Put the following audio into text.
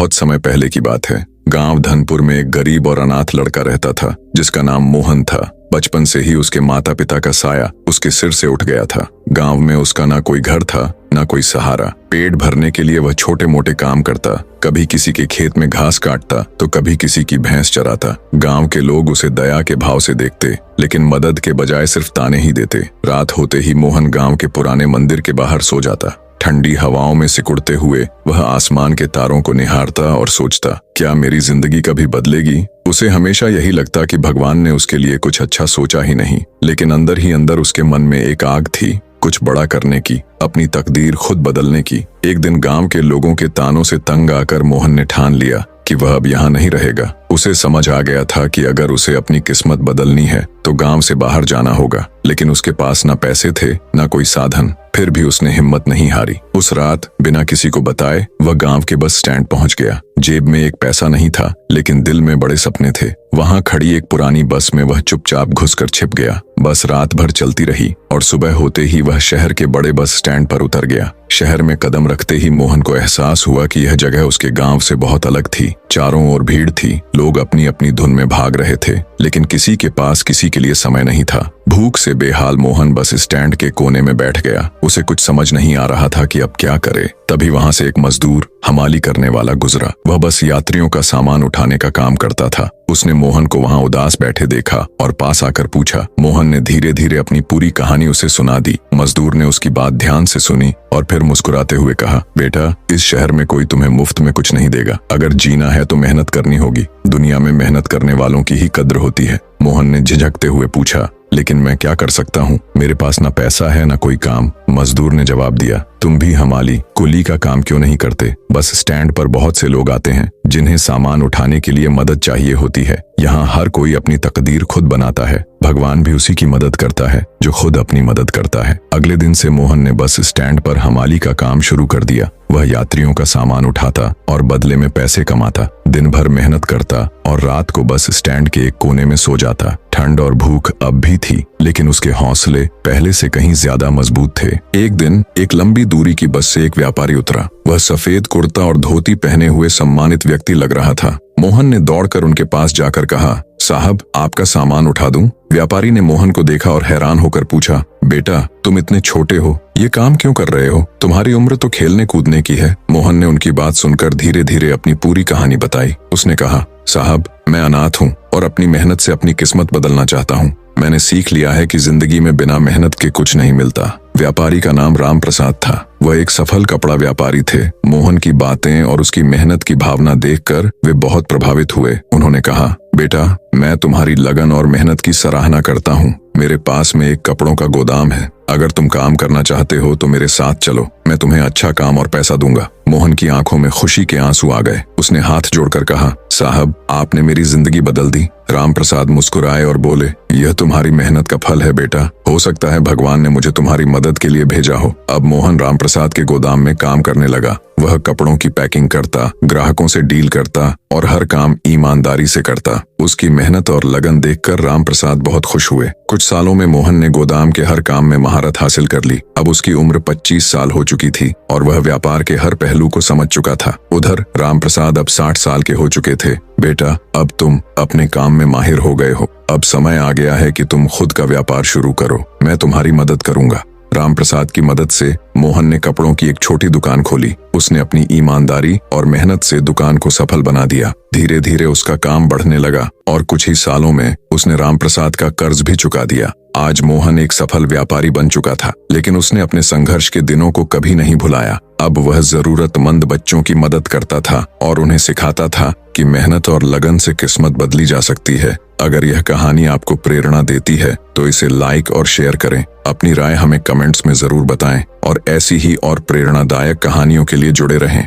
बहुत समय पहले की बात है। गांव धनपुर में एक गरीब और अनाथ लड़का रहता था जिसका नाम मोहन था। बचपन से ही उसके माता पिता का साया उसके सिर से उठ गया था। गांव में उसका ना कोई घर था ना कोई सहारा। पेट भरने के लिए वह छोटे मोटे काम करता, कभी किसी के खेत में घास काटता तो कभी किसी की भैंस चराता। गांव के लोग उसे दया के भाव से देखते, लेकिन मदद के बजाय सिर्फ ताने ही देते। रात होते ही मोहन गांव के पुराने मंदिर के बाहर सो जाता। ठंडी हवाओं में सिकुड़ते हुए वह आसमान के तारों को निहारता और सोचता, क्या मेरी जिंदगी कभी बदलेगी? उसे हमेशा यही लगता कि भगवान ने उसके लिए कुछ अच्छा सोचा ही नहीं, लेकिन अंदर ही अंदर उसके मन में एक आग थी, कुछ बड़ा करने की, अपनी तकदीर खुद बदलने की। एक दिन गांव के लोगों के तानों से तंग आकर मोहन ने ठान लिया कि वह अब यहाँ नहीं रहेगा। उसे समझ आ गया था कि अगर उसे अपनी किस्मत बदलनी है तो गांव से बाहर जाना होगा, लेकिन उसके पास ना पैसे थे ना कोई साधन। फिर भी उसने हिम्मत नहीं हारी। उस रात बिना किसी को बताए वह गांव के बस स्टैंड पहुंच गया। जेब में एक पैसा नहीं था, लेकिन दिल में बड़े सपने थे। वहां खड़ी एक पुरानी बस में वह चुपचाप घुसकर छिप गया। बस रात भर चलती रही और सुबह होते ही वह शहर के बड़े बस स्टैंड पर उतर गया। शहर में कदम रखते ही मोहन को एहसास हुआ कि यह जगह उसके गांव से बहुत अलग थी। चारों ओर भीड़ थी, लोग अपनी अपनी धुन में भाग रहे थे, लेकिन किसी के पास किसी के लिए समय नहीं था। भूख से बेहाल मोहन बस स्टैंड के कोने में बैठ गया। उसे कुछ समझ नहीं आ रहा था कि अब क्या करे। तभी वहां से एक मजदूर हमाली करने वाला गुजरा। वह बस यात्रियों का सामान उठाने का काम करता था। उसने मोहन को वहां उदास बैठे देखा और पास आकर पूछा। मोहन ने धीरे धीरे अपनी पूरी कहानी उसे सुना दी। मजदूर ने उसकी बात ध्यान से सुनी और फिर मुस्कुराते हुए कहा, बेटा, इस शहर में कोई तुम्हें मुफ्त में कुछ नहीं देगा। अगर जीना है तो मेहनत करनी होगी। दुनिया में मेहनत करने वालों की ही कद्र होती है। मोहन ने झिझकते हुए पूछा, लेकिन मैं क्या कर सकता हूँ? मेरे पास ना पैसा है ना कोई काम। मजदूर ने जवाब दिया, तुम भी हमाली कुली का काम क्यों नहीं करते? बस स्टैंड पर बहुत से लोग आते हैं जिन्हें सामान उठाने के लिए मदद चाहिए होती है। यहाँ हर कोई अपनी तकदीर खुद बनाता है। भगवान भी उसी की मदद करता है जो खुद अपनी मदद करता है। अगले दिन से मोहन ने बस स्टैंड पर हमाली का काम शुरू कर दिया। वह यात्रियों का सामान उठाता और बदले में पैसे कमाता। दिन भर मेहनत करता और रात को बस स्टैंड के एक कोने में सो जाता। ठंड और भूख अब भी थी, लेकिन उसके हौसले पहले से कहीं ज्यादा मजबूत थे। एक दिन एक लंबी दूरी की बस से एक व्यापारी उतरा। वह सफेद कुर्ता और धोती पहने हुए सम्मानित व्यक्ति लग रहा था। मोहन ने दौड़कर उनके पास जाकर कहा, साहब, आपका सामान उठा दूं? व्यापारी ने मोहन को देखा और हैरान होकर पूछा, बेटा, तुम इतने छोटे हो, ये काम क्यों कर रहे हो? तुम्हारी उम्र तो खेलने कूदने की है। मोहन ने उनकी बात सुनकर धीरे धीरे अपनी पूरी कहानी बताई। उसने कहा, साहब, मैं अनाथ हूँ और अपनी मेहनत से अपनी किस्मत बदलना चाहता हूँ। मैंने सीख लिया है कि जिंदगी में बिना मेहनत के कुछ नहीं मिलता। व्यापारी का नाम राम प्रसाद था। वह एक सफल कपड़ा व्यापारी थे। मोहन की बातें और उसकी मेहनत की भावना देखकर वे बहुत प्रभावित हुए। उन्होंने कहा, बेटा, मैं तुम्हारी लगन और मेहनत की सराहना करता हूँ। मेरे पास में एक कपड़ों का गोदाम है। अगर तुम काम करना चाहते हो तो मेरे साथ चलो। मैं तुम्हें अच्छा काम और पैसा दूंगा। मोहन की आंखों में खुशी के आंसू आ गए। उसने हाथ जोड़कर कहा, साहब, आपने मेरी जिंदगी बदल दी। राम प्रसाद मुस्कुराए और बोले, यह तुम्हारी मेहनत का फल है बेटा। हो सकता है भगवान ने मुझे तुम्हारी मदद के लिए भेजा हो। अब मोहन राम प्रसाद के गोदाम में काम करने लगा। वह कपड़ों की पैकिंग करता, ग्राहकों से डील करता और हर काम ईमानदारी से करता। उसकी मेहनत और लगन देखकर राम प्रसाद बहुत खुश हुए। कुछ सालों में मोहन ने गोदाम के हर काम में महारत हासिल कर ली। अब उसकी उम्र 25 साल हो चुकी थी और वह व्यापार के हर पहलू को समझ चुका था। उधर राम प्रसाद अब 60 साल के हो चुके थे। बेटा, अब तुम अपने काम में माहिर हो गए हो। अब समय आ गया है कि तुम खुद का व्यापार शुरू करो। मैं तुम्हारी मदद करूंगा। राम प्रसाद की मदद से मोहन ने कपड़ों की एक छोटी दुकान खोली। उसने अपनी ईमानदारी और मेहनत से दुकान को सफल बना दिया। धीरे धीरे उसका काम बढ़ने लगा और कुछ ही सालों में उसने राम प्रसाद का कर्ज भी चुका दिया। आज मोहन एक सफल व्यापारी बन चुका था, लेकिन उसने अपने संघर्ष के दिनों को कभी नहीं भुलाया। अब वह जरूरतमंद बच्चों की मदद करता था और उन्हें सिखाता था कि मेहनत और लगन से किस्मत बदली जा सकती है। अगर यह कहानी आपको प्रेरणा देती है तो इसे लाइक और शेयर करें। अपनी राय हमें कमेंट्स में जरूर बताएं और ऐसी ही और प्रेरणादायक कहानियों के लिए जुड़े रहें।